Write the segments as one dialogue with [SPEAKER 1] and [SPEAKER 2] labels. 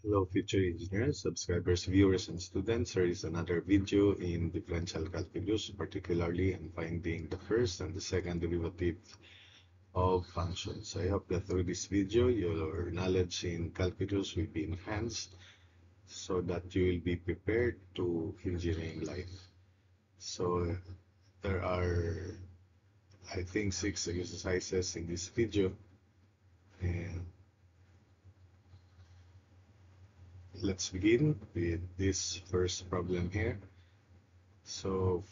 [SPEAKER 1] Hello, future engineers, subscribers, viewers, and students. Here is another video in differential calculus, particularly in finding the first and the second derivative of functions. I hope that through this video, your knowledge in calculus will be enhanced so that you will be prepared to engineering life. So there are, I think, 6 exercises in this video, and let's begin with this first problem here. So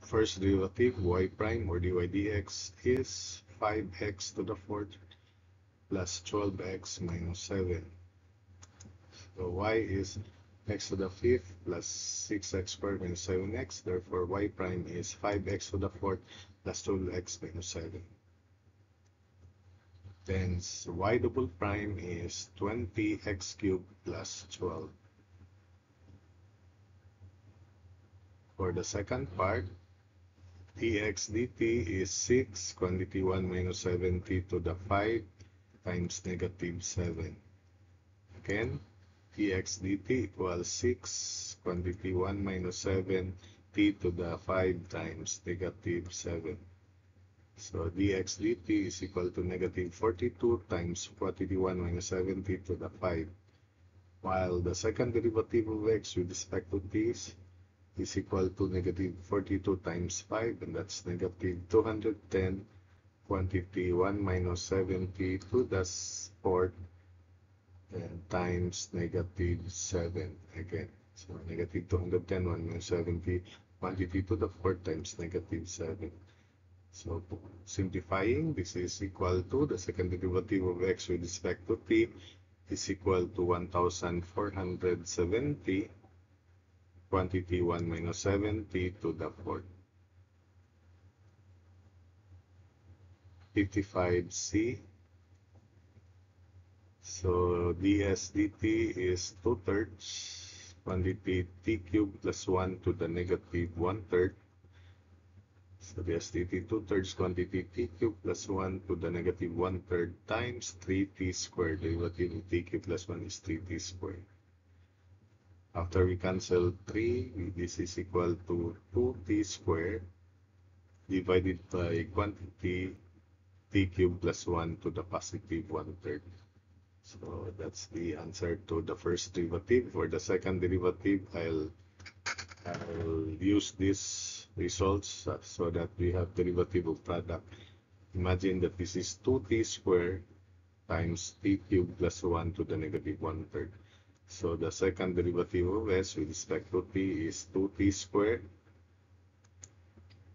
[SPEAKER 1] first derivative y prime or dy dx is 5x to the fourth plus 12x minus 7. So y is x to the fifth plus 6x squared minus 7x. Therefore, y prime is 5x to the fourth plus 12x minus 7. Then y double prime is 20x cubed plus 12. For the second part, dx dt is 6 quantity 1 minus 7t to the 5 times negative 7. Again, dx dt equals 6 quantity 1 minus 7 t to the 5 times negative 7. So dx dt is equal to negative 42 times quantity 1 minus 7 t to the 5. While the second derivative of x with respect to t is equal to negative 42 times 5, and that's negative 210 quantity 1 minus 7t to the 4th and times negative 7 again. So negative 210 1 minus 70 quantity to the 4th times negative 7. So simplifying, this is equal to the second derivative of x with respect to t is equal to 1470 quantity 1 minus 7t to the 4th. 55c. So ds dt is 2/3 quantity t cubed plus 1 to the negative 1/3. So ds dt 2/3 quantity t cubed plus 1 to the negative 1/3 times 3t squared. Derivative of t cubed plus 1 is 3t squared. After we cancel 3, this is equal to 2t squared divided by quantity t cubed plus 1 to the positive 1/3. So that's the answer to the first derivative. For the second derivative, I'll use these results so that we have derivative of product. Imagine that this is 2t squared times t cubed plus 1 to the negative 1/3. So the second derivative of s with respect to t is 2t squared.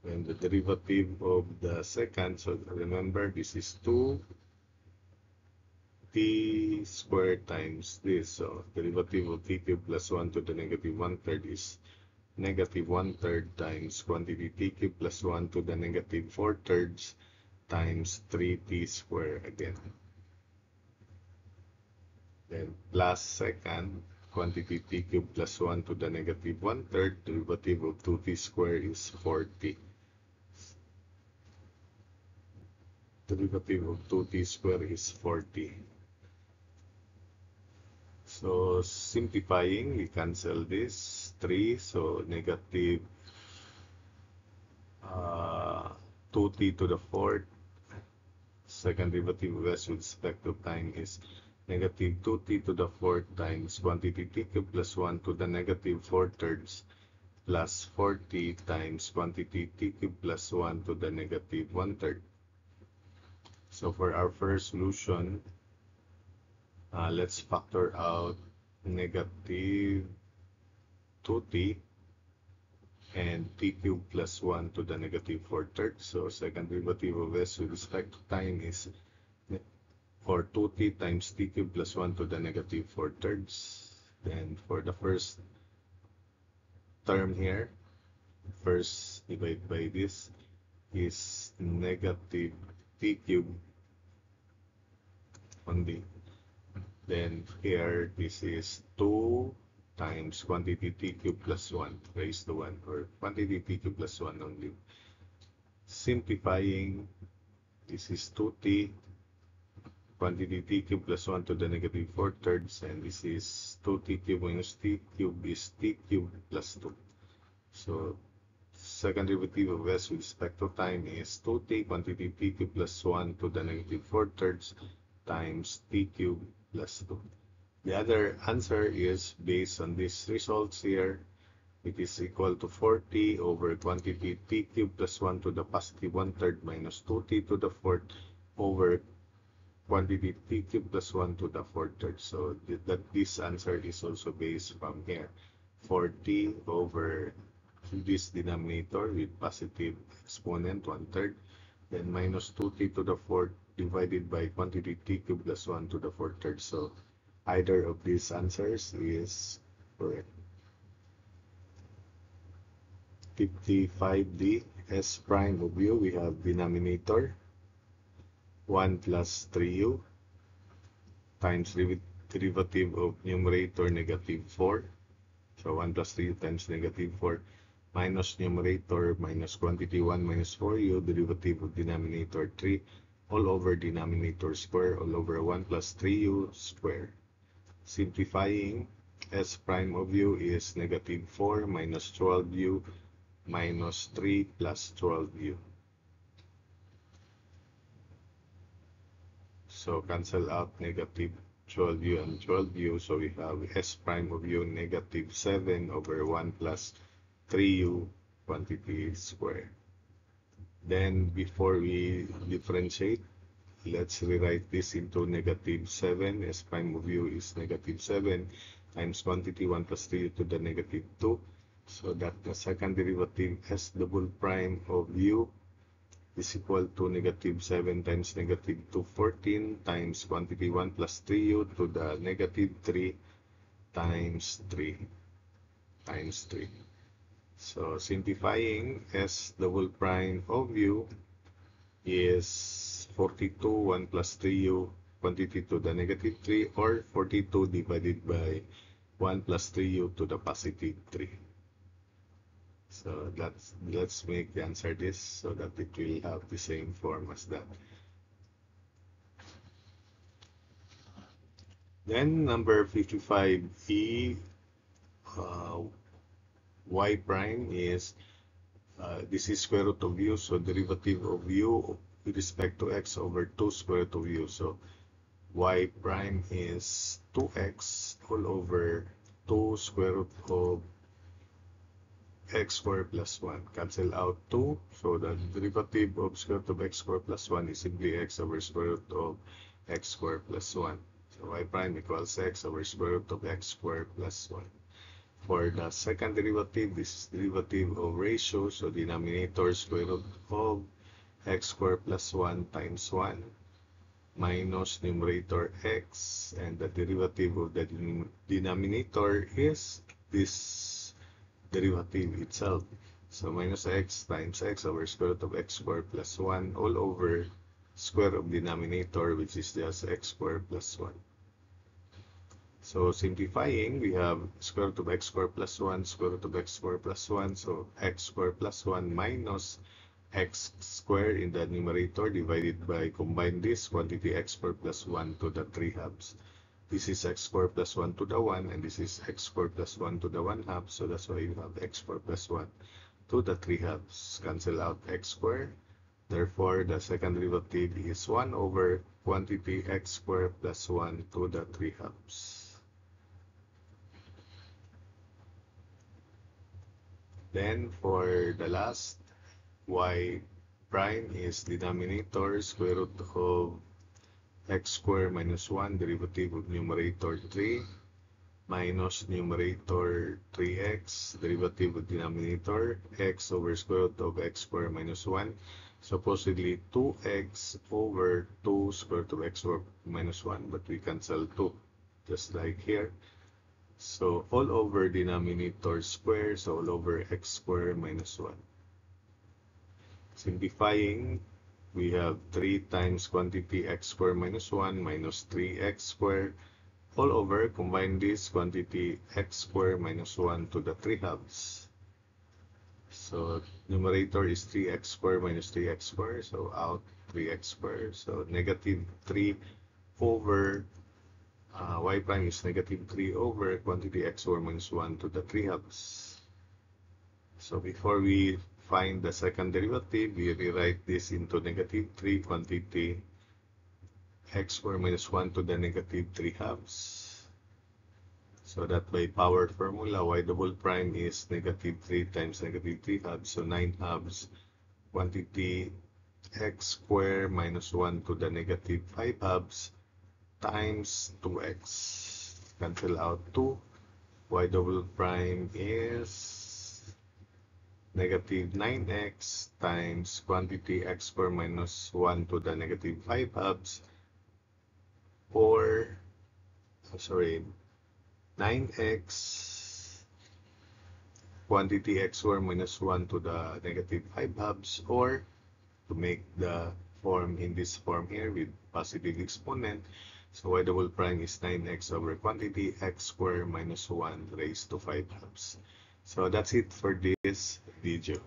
[SPEAKER 1] And the derivative of the second, so remember this is 2t squared times this. So derivative of t cubed plus 1 to the negative 1/3 is negative 1/3 times quantity t cubed plus 1 to the negative 4/3 times 3t squared again. Then plus second quantity t cubed plus 1 to the negative 1/3, derivative of 2t squared is 4t. Derivative of 2t squared is 4t. So simplifying, we cancel this 3, so negative 2t to the 4th. Second derivative of s with respect to time is negative 2t to the 4th times quantity t cubed plus 1 to the negative 4/3 plus 4t times quantity t cubed plus 1 to the negative 1/3. So for our first solution, let's factor out negative 2t and t cubed plus 1 to the negative 4/3. So second derivative of s with respect to time is for 2t times t cubed plus 1 to the negative 4/3. Then for the first term here, first divided by this is negative t cubed only. Then here, this is 2 times quantity t cubed plus 1 raised to 1, or quantity t cubed plus 1 only. Simplifying, this is 2t quantity t cube plus 1 to the negative 4 thirds, and this is 2t cube minus t cube is t cube plus 2. So second derivative of s with respect to time is 2t quantity t cube plus 1 to the negative 4 thirds times t cube plus 2. The other answer is based on these results here. It is equal to 4t over quantity t cube plus 1 to the positive 1/3 minus 2t to the 4th over quantity t cube plus 1 to the 4/3. So this answer is also based from here. 4t over this denominator with positive exponent 1/3, then minus 2t to the 4th divided by quantity t cube plus 1 to the 4/3. So either of these answers is correct. 55D, S prime of u, we have denominator 1 plus 3u times derivative of numerator negative 4. So 1 plus 3u times negative 4 minus numerator minus quantity 1 minus 4u, derivative of denominator 3, all over denominator square, all over 1 plus 3u square. Simplifying, S prime of u is negative 4 minus 12u minus 3 plus 12u. So cancel out negative 12u and 12u. So we have S prime of u negative 7 over 1 plus 3u quantity square. Then before we differentiate, let's rewrite this into negative 7. S prime of u is negative 7 times quantity 1 plus 3u to the negative 2. So that the second derivative S double prime of u is equal to negative 7 times negative 2, 14 times quantity 1 plus 3u to the negative 3 times 3 times 3. So simplifying, S double prime of u is 42 1 plus 3u quantity to the negative 3, or 42 divided by 1 plus 3u to the positive 3. So let's make the answer this so that it will have the same form as that. Then number 55E, y prime is, this is square root of u, so derivative of u with respect to x over 2 square root of u. So y prime is 2x all over 2 square root of x squared plus 1. Cancel out 2. So the derivative of square root of x squared plus 1 is simply x over square root of x squared plus 1. So y prime equals x over square root of x squared plus 1. For the second derivative, this is derivative of ratio. So denominator square root of x squared plus 1 times 1 minus numerator x, and the derivative of the denominator is this derivative itself. So minus x times x over square root of x squared plus 1 all over square of denominator, which is just x squared plus 1. So simplifying, we have square root of x squared plus 1, square root of x squared plus 1. So x squared plus 1 minus x squared in the numerator divided by, combine this quantity x squared plus 1 to the 3 halves. This is x squared plus 1 to the 1, and this is x squared plus 1 to the 1 half. So that's why you have x squared plus 1 to the 3 halves. Cancel out x squared. Therefore, the second derivative is 1 over quantity x squared plus 1 to the 3 halves. Then for the last, y prime is denominator square root of x squared minus 1, derivative of numerator 3, minus numerator 3x, derivative of denominator, x over square root of x squared minus 1, supposedly 2x over 2 square root of x squared minus 1, but we cancel 2, just like here. So all over denominator square, so all over x squared minus 1. Simplifying, we have 3 times quantity x squared minus 1 minus 3x squared all over, combine this quantity x squared minus 1 to the 3 halves. So numerator is 3x squared minus 3x squared, so out 3x squared. So negative 3 over y prime is negative 3 over quantity x over minus 1 to the 3 halves. So before we find the second derivative, we rewrite this into negative 3 quantity x over minus 1 to the negative 3 halves. So that by power formula, y double prime is negative 3 times negative 3 halves, so 9 halves quantity x squared minus 1 to the negative 5 halves times 2x. Cancel out 2. Y double prime is negative 9x times quantity x squared minus 1 to the negative 5 halves, or, 9x quantity x squared minus 1 to the negative 5 halves, or to make the form in this form here with positive exponent, so y double prime is 9x over quantity x squared minus 1 raised to 5 halves. So that's it for this video.